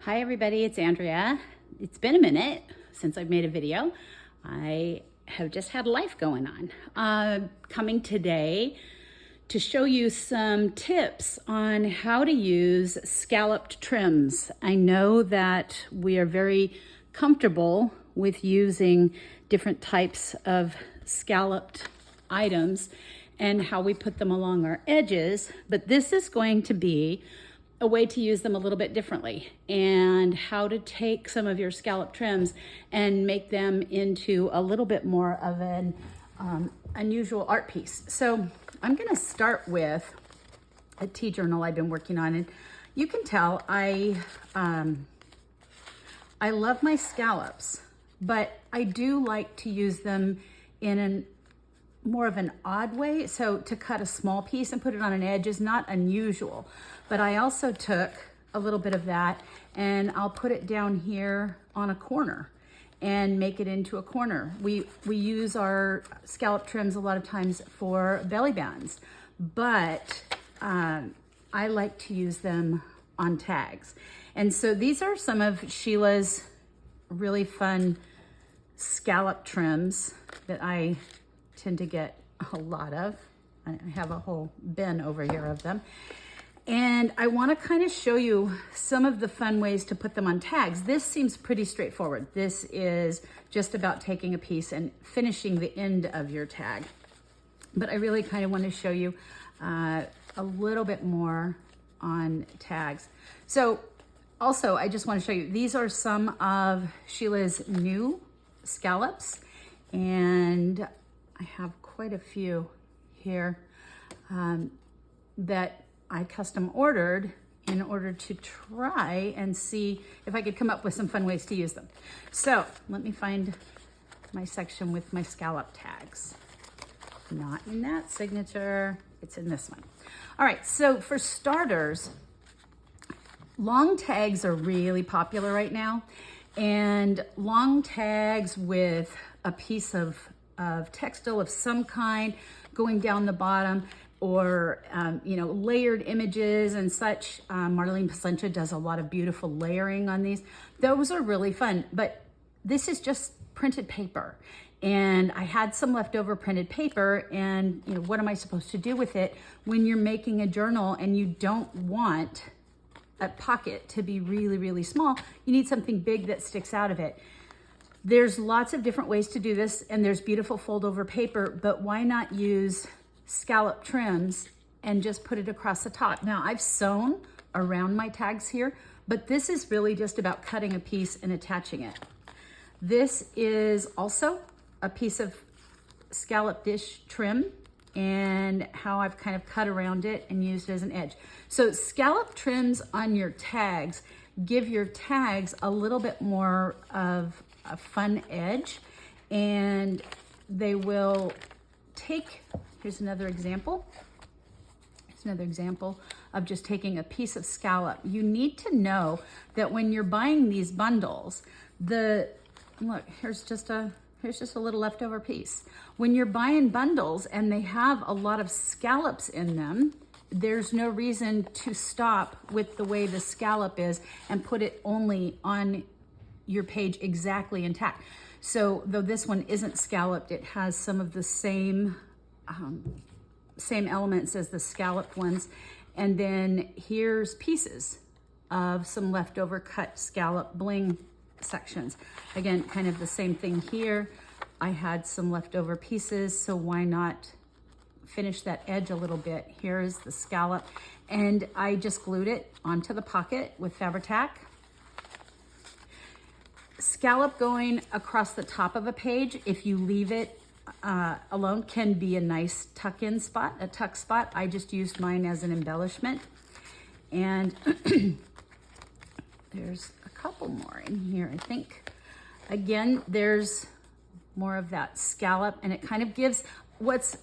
Hi everybody, it's Andrea. It's been a minute since I've made a video. I have just had life going on. Coming today to show you some tips on how to use scalloped trims. I know that we are very comfortable with using different types of scalloped items and how we put them along our edges, but this is going to be a way to use them a little bit differently and how to take some of your scallop trims and make them into a little bit more of an unusual art piece. So I'm gonna start with a tea journal I've been working on, and you can tell I love my scallops, but I do like to use them in more of an odd way. So to cut a small piece and put it on an edge is not unusual, but I also took a little bit of that and I'll put it down here on a corner and make it into a corner. We use our scallop trims a lot of times for belly bands, but I like to use them on tags. And so these are some of Sheila's really fun scallop trims that I tend to get a lot of. I have a whole bin over here of them. And I want to kind of show you some of the fun ways to put them on tags. This seems pretty straightforward. This is just about taking a piece and finishing the end of your tag. But I really kind of want to show you a little bit more on tags. So also, I just want to show you, these are some of Sheila's new scallops, and I have quite a few here that I custom ordered in order to try and see if I could come up with some fun ways to use them. So let me find my section with my scallop tags. Not in that signature, it's in this one. All right, so for starters, long tags are really popular right now, and long tags with a piece of textile of some kind going down the bottom, or layered images and such. Marlene Plasencia does a lot of beautiful layering on these. Those are really fun, but this is just printed paper. And I had some leftover printed paper, and what am I supposed to do with it when you're making a journal and you don't want a pocket to be really, really small? You need something big that sticks out of it. There's lots of different ways to do this, and there's beautiful fold over paper, but why not use scallop trims and just put it across the top? Now, I've sewn around my tags here, but this is really just about cutting a piece and attaching it. This is also a piece of scallop dish trim, and how I've kind of cut around it and used it as an edge. So scallop trims on your tags give your tags a little bit more of a fun edge, and they will take, here's another example. Here's another example of just taking a piece of scallop. You need to know that when you're buying these bundles, look, here's just a little leftover piece. When you're buying bundles and they have a lot of scallops in them, there's no reason to stop with the way the scallop is and put it only on your page exactly intact. So though this one isn't scalloped, it has some of the same elements as the scalloped ones. And then here's pieces of some leftover cut scallop bling sections. Again, kind of the same thing here. I had some leftover pieces, so why not finish that edge a little bit? Here is the scallop, and I just glued it onto the pocket with Fabri-Tac. Scallop going across the top of a page, if you leave it alone, can be a nice tuck-in spot, a tuck spot. I just used mine as an embellishment. And there's a couple more in here, I think. Again, there's more of that scallop, and it kind of gives what's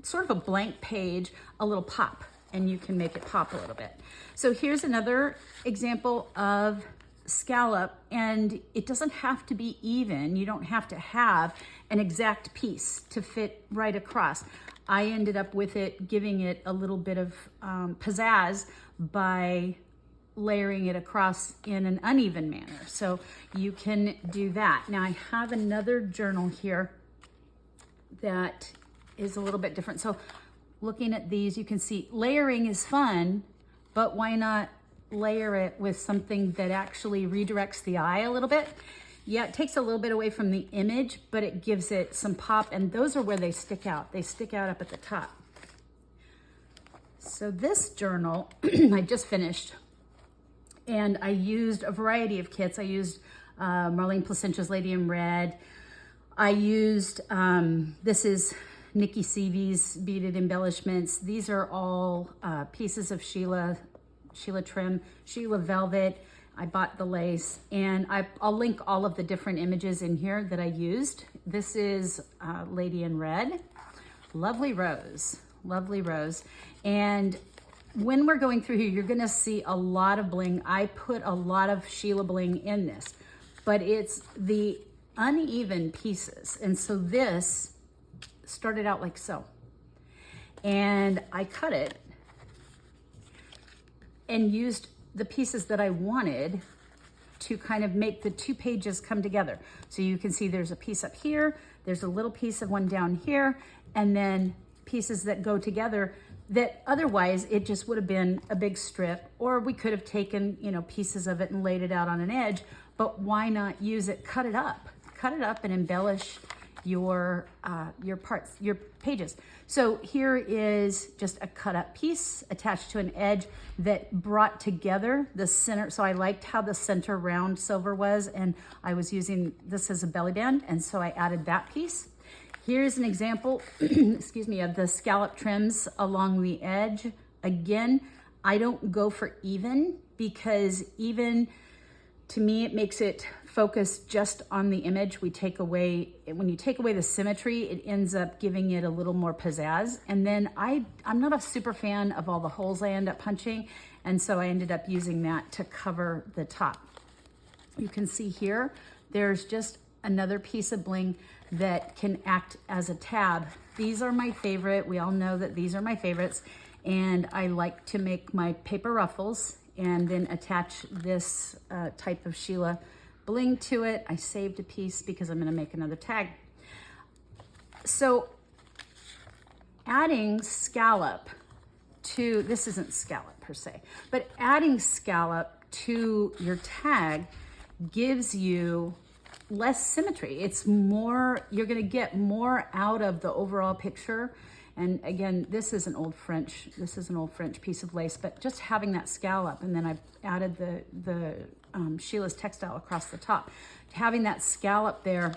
sort of a blank page a little pop, and you can make it pop a little bit. So here's another example of scallop, and it doesn't have to be even. You don't have to have an exact piece to fit right across. I ended up with it giving it a little bit of pizzazz by layering it across in an uneven manner. So you can do that. Now I have another journal here that is a little bit different. So looking at these, you can see layering is fun, but why not layer it with something that actually redirects the eye a little bit? Yeah, it takes a little bit away from the image, but it gives it some pop, and those are where they stick out. They stick out up at the top. So this journal, I just finished, and I used a variety of kits. I used Marlene Plasencia's Lady in Red. I used, this is Nicki Seavy's beaded embellishments. These are all pieces of Sheila trim, Sheila velvet. I bought the lace, and I'll link all of the different images in here that I used. This is Lady in Red, lovely rose, lovely rose. And when we're going through here, you're gonna see a lot of bling. I put a lot of Sheila bling in this, but it's the uneven pieces. And so this started out like so. And I cut it and used the pieces that I wanted to kind of make the two pages come together. So you can see there's a piece up here, there's a little piece of one down here, and then pieces that go together that otherwise it just would have been a big strip, or we could have taken, you know, pieces of it and laid it out on an edge, but why not use it, cut it up and embellish your parts, your pages. So here is just a cut up piece attached to an edge that brought together the center. So I liked how the center round silver was, and I was using this as a belly band, and so I added that piece. Here's an example, excuse me, of the scallop trims along the edge. Again, I don't go for even, because even, to me, it makes it focus just on the image. We take away, when you take away the symmetry, it ends up giving it a little more pizzazz. And then I'm not a super fan of all the holes I end up punching, and so I ended up using that to cover the top. You can see here, there's just another piece of bling that can act as a tab. These are my favorite. We all know that these are my favorites, and I like to make my paper ruffles and then attach this type of Sheila bling to it. I saved a piece because I'm gonna make another tag. So adding scallop to, this isn't scallop per se, but adding scallop to your tag gives you less symmetry. It's more, you're gonna get more out of the overall picture. And again, this is an old French piece of lace, but just having that scallop, and then I added the Sheila's textile across the top. Having that scallop there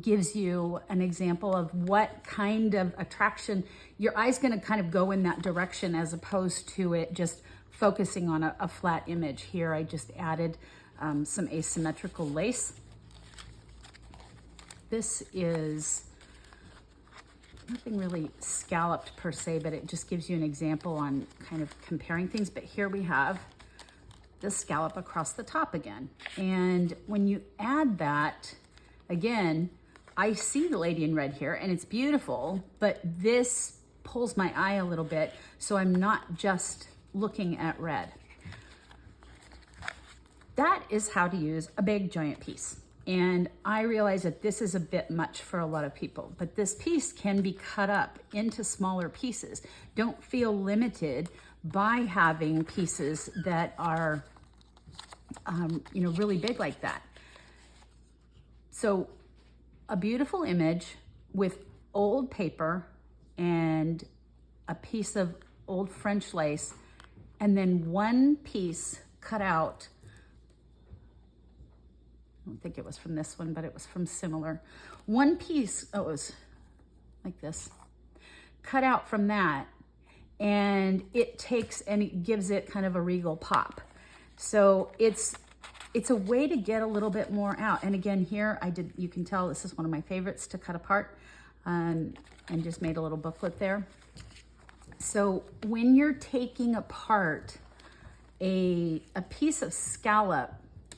gives you an example of what kind of attraction, your eye's gonna kind of go in that direction as opposed to it just focusing on a flat image. Here I just added some asymmetrical lace. This is nothing really scalloped per se, but it just gives you an example on kind of comparing things. But here we have the scallop across the top again. And when you add that, again, I see the Lady in Red here and it's beautiful, but this pulls my eye a little bit, so I'm not just looking at red. That is how to use a big giant piece. And I realize that this is a bit much for a lot of people, but this piece can be cut up into smaller pieces. Don't feel limited by having pieces that are, you know, really big like that. So a beautiful image with old paper and a piece of old French lace, and then one piece cut out. I don't think it was from this one, but it was from similar. One piece, oh, it was like this, cut out from that, and it takes and it gives it kind of a regal pop. So it's a way to get a little bit more out. And again, here you can tell this is one of my favorites to cut apart, and just made a little booklet there. So when you're taking apart a piece of scallop,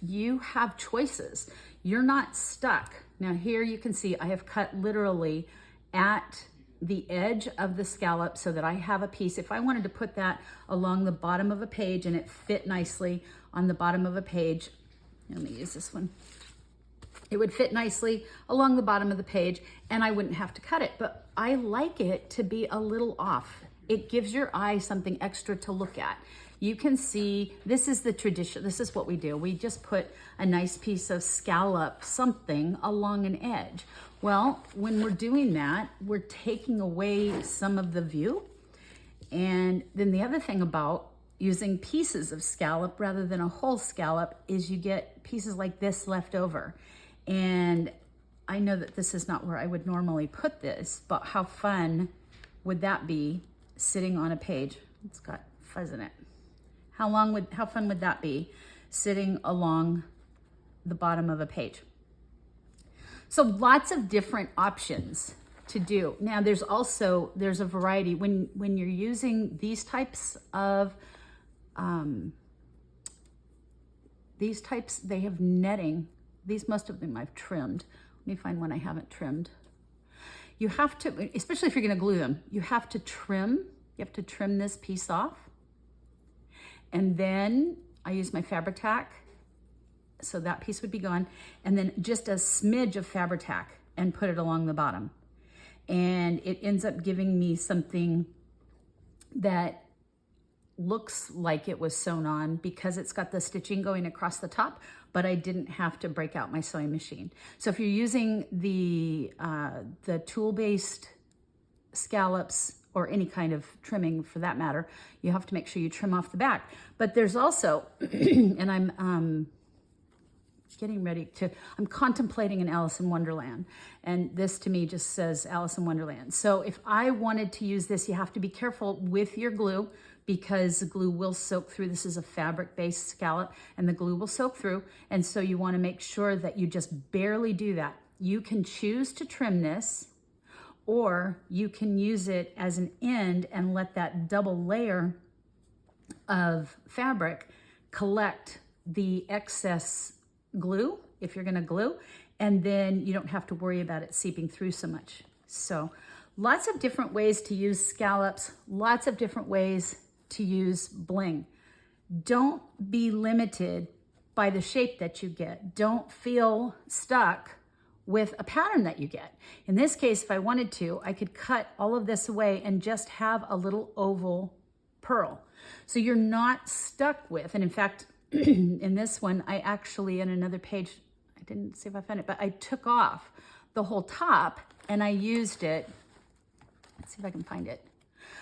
you have choices. You're not stuck. Now here you can see I have cut literally at the edge of the scallop so that I have a piece. If I wanted to put that along the bottom of a page and it fit nicely on the bottom of a page, let me use this one. It would fit nicely along the bottom of the page and I wouldn't have to cut it, but I like it to be a little off. It gives your eye something extra to look at. You can see, this is the tradition, this is what we do. We just put a nice piece of scallop something along an edge. Well, when we're doing that, we're taking away some of the view. And then the other thing about using pieces of scallop rather than a whole scallop is you get pieces like this left over. And I know that this is not where I would normally put this, but how fun would that be sitting on a page? It's got fuzz in it. How fun would that be sitting along the bottom of a page? So lots of different options to do. Now there's a variety when you're using these types, they have netting. These, most of them I've trimmed. Let me find one I haven't trimmed. You have to, especially if you're gonna glue them, you have to trim this piece off. And then I use my Fabri-Tac, so that piece would be gone. And then just a smidge of Fabri-Tac and put it along the bottom. And it ends up giving me something that looks like it was sewn on because it's got the stitching going across the top, but I didn't have to break out my sewing machine. So if you're using the tool-based scallops or any kind of trimming for that matter, you have to make sure you trim off the back. But there's also, and I'm I'm contemplating an Alice in Wonderland. And this to me just says Alice in Wonderland. So if I wanted to use this, you have to be careful with your glue because the glue will soak through. This is a fabric-based scallop and the glue will soak through. And so you wanna make sure that you just barely do that. You can choose to trim this, or you can use it as an end and let that double layer of fabric collect the excess glue, if you're gonna glue, and then you don't have to worry about it seeping through so much. So lots of different ways to use scallops, lots of different ways to use bling. Don't be limited by the shape that you get. Don't feel stuck with a pattern that you get. In this case, if I wanted to, I could cut all of this away and just have a little oval pearl. So you're not stuck with, and in fact, in this one, I actually, in another page, I didn't see if I found it, but I took off the whole top and I used it, let's see if I can find it,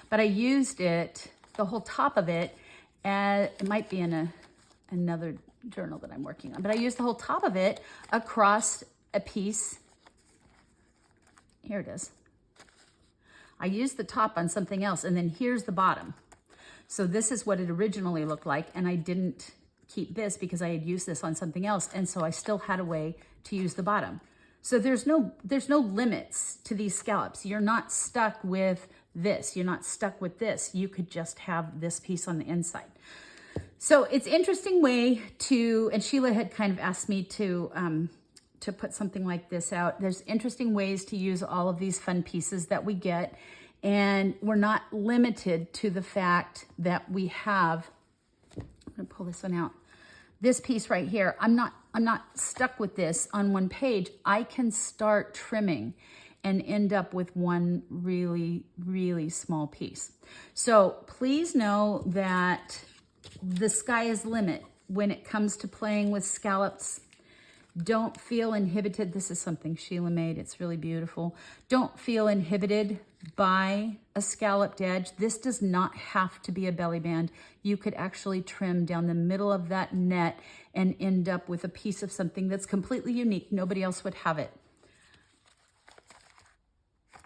but I used it, the whole top of it, and it might be in another journal that I'm working on, but I used the whole top of it across a piece. Here it is. I used the top on something else, and then here's the bottom. So this is what it originally looked like, and I didn't keep this because I had used this on something else, and so I still had a way to use the bottom. So there's no limits to these scallops. You're not stuck with this. You're not stuck with this. You could just have this piece on the inside. So it's an interesting way to, and Sheila had kind of asked me to put something like this out. There's interesting ways to use all of these fun pieces that we get, and we're not limited to the fact that we have, I'm gonna pull this one out. This piece right here, I'm not stuck with this on one page. I can start trimming and end up with one really, really small piece. So please know that the sky is the limit when it comes to playing with scallops. Don't feel inhibited. This is something Sheila made. It's really beautiful. Don't feel inhibited by a scalloped edge. This does not have to be a belly band. You could actually trim down the middle of that net and end up with a piece of something that's completely unique. Nobody else would have it.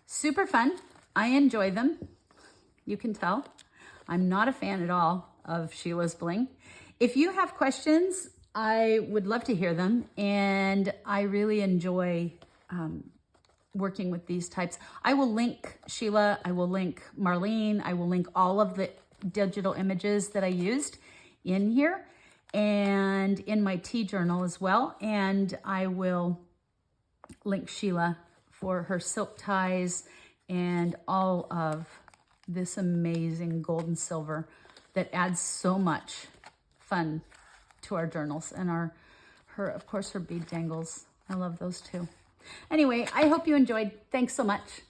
Super fun. I enjoy them. You can tell. I'm not a fan at all of Sheila's bling. If you have questions, I would love to hear them, and I really enjoy working with these types. I will link Sheila, I will link Marlene, I will link all of the digital images that I used in here and in my tea journal as well. And I will link Sheila for her silk ties and all of this amazing gold and silver that adds so much fun to our journals. And of course, her bead dangles. I love those too. Anyway, I hope you enjoyed. Thanks so much.